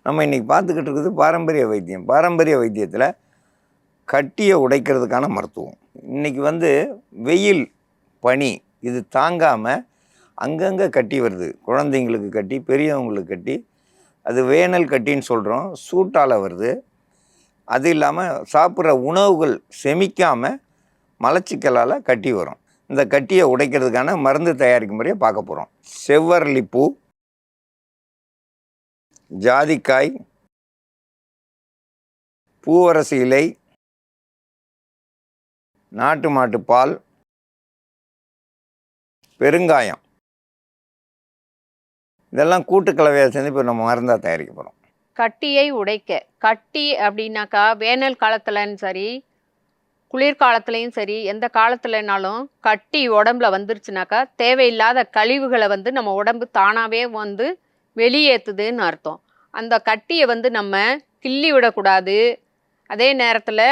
நம்ம இன்றைக்கி பார்த்துக்கிட்டு இருக்குது பாரம்பரிய வைத்தியம். பாரம்பரிய வைத்தியத்தில் கட்டியை உடைக்கிறதுக்கான மருத்துவம். இன்றைக்கி வெயில், பனி இது தாங்காமல் அங்கங்கே கட்டி வருது. குழந்தைங்களுக்கு கட்டி, பெரியவங்களுக்கு கட்டி, அது வேனல் கட்டின்னு சொல்கிறோம், சூட்டால் வருது. அது இல்லாமல் சாப்பிட்ற உணவுகள் செமிக்காமல் மலச்சிக்கலால் கட்டி வரும். இந்த கட்டியை உடைக்கிறதுக்கான மருந்து தயாரிக்கும் முறையை பார்க்க போகிறோம். செவ்வரளி பூ, ஜாதிக்காய், பூவரசு இலை, நாட்டு மாட்டு பால், பெருங்காயம், இதெல்லாம் கூட்டுக்கலவையாக சேர்ந்து இப்போ நம்ம மருந்தாக தயாரிக்க போகிறோம். கட்டியை உடைக்க, கட்டி அப்படின்னாக்கா வேனல் காலத்துலன்னு சரி, குளிர்காலத்துலேயும் சரி, எந்த காலத்துலனாலும் கட்டி உடம்புல வந்துருச்சுனாக்கா தேவையில்லாத கழிவுகளை நம்ம உடம்பு தானாகவே வெளியேற்றுதுன்னு அர்த்தம். அந்த கட்டியை நம்ம கிள்ளி விடக்கூடாது. அதே நேரத்தில்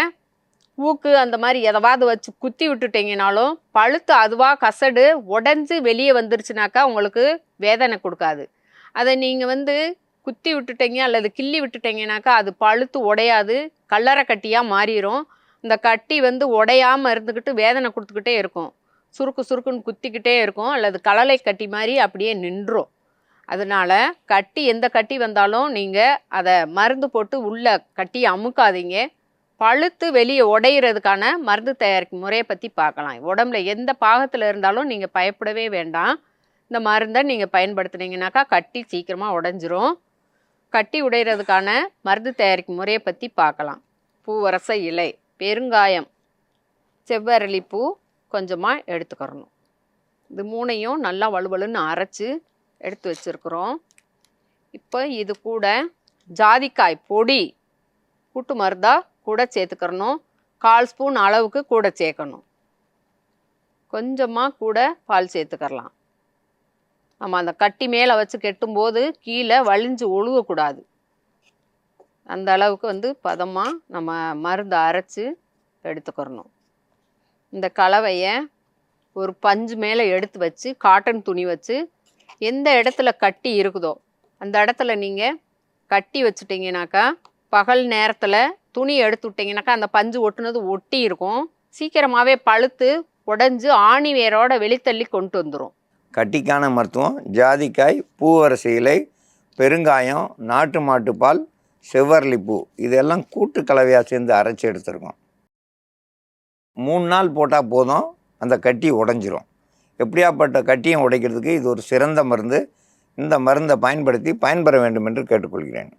ஊக்கு அந்த மாதிரி எதாவது வச்சு குத்தி விட்டுட்டிங்கனாலும் பழுத்து அதுவாக கசடு உடஞ்சி வெளியே வந்துருச்சுனாக்கா உங்களுக்கு வேதனை கொடுக்காது. அதை நீங்கள் குத்தி விட்டுட்டீங்க அல்லது கிள்ளி விட்டுட்டீங்கனாக்கா அது பழுத்து உடையாது, கல்லறை கட்டியாக மாறிடும். இந்த கட்டி உடையாமல் இருந்துக்கிட்டு வேதனை கொடுத்துக்கிட்டே இருக்கும், சுருக்கு சுருக்குன்னு குத்திக்கிட்டே இருக்கும், அல்லது கலலை கட்டி மாதிரி அப்படியே நின்றும். அதனால் கட்டி எந்த கட்டி வந்தாலும் நீங்கள் அதை மருந்து போட்டு உள்ள கட்டியை அமுக்காதீங்க. பழுத்து வெளியே உடையிறதுக்கான மருந்து தயாரிக்கும் முறையை பற்றி பார்க்கலாம். உடம்புல எந்த பாகத்தில் இருந்தாலும் நீங்கள் பயப்படவே வேண்டாம். இந்த மருந்தை நீங்கள் பயன்படுத்துனீங்கனாக்கா கட்டி சீக்கிரமாக உடைஞ்சிரும். கட்டி உடையிறதுக்கான மருந்து தயாரிக்கும் முறையை பற்றி பார்க்கலாம். பூவரச இலை, பெருங்காயம், செவ்வரளி பூ கொஞ்சமாக எடுத்துக்கிறணும். இது மூணையும் நல்லா வலுவலுன்னு அரைச்சி எடுத்து வச்சுருக்குறோம். இப்போ இது கூட ஜாதிக்காய் பொடி கூட்டு மருந்தாக கூட சேர்த்துக்கிறணும். 1/4 ஸ்பூன் அளவுக்கு கூட சேர்க்கணும். கொஞ்சமாக கூட பால் சேர்த்துக்கிறலாம். நம்ம அந்த கட்டி மேலே வச்சு கெட்டும்போது கீழே வலிஞ்சு ஒழுகக்கூடாது. அந்த அளவுக்கு பதமாக நம்ம மருந்து அரைச்சி எடுத்துக்கிறணும். இந்த கலவையை ஒரு பஞ்சு மேலே எடுத்து வச்சு காட்டன் துணி வச்சு எந்த இடத்துல கட்டி இருக்குதோ அந்த இடத்துல நீங்கள் கட்டி வச்சுட்டிங்கனாக்கா பகல் நேரத்தில் துணி எடுத்து விட்டிங்கனாக்கா அந்த பஞ்சு ஒட்டுனது ஒட்டி இருக்கும். சீக்கிரமாகவே பழுத்து உடஞ்சி ஆணி வேரோட வெளித்தள்ளி கொண்டு வந்துடும். கட்டிக்கான மருத்துவம் ஜாதிக்காய், பூவரசு இலை, பெருங்காயம், நாட்டு மாட்டுப்பால், செவ்வரளி பூ இதெல்லாம் கூட்டு கலவையாக சேர்ந்து அரைச்சி எடுத்துருக்கோம். 3 நாள் போட்டால் போதும், அந்த கட்டி உடைஞ்சிரும். எப்படியாப்பட்ட கட்டியை உடைக்கிறதுக்கு இது ஒரு சிறந்த மருந்து. இந்த மருந்தை பயன்படுத்தி பயன்பெற வேண்டும் என்று கேட்டுக்கொள்கிறேன்.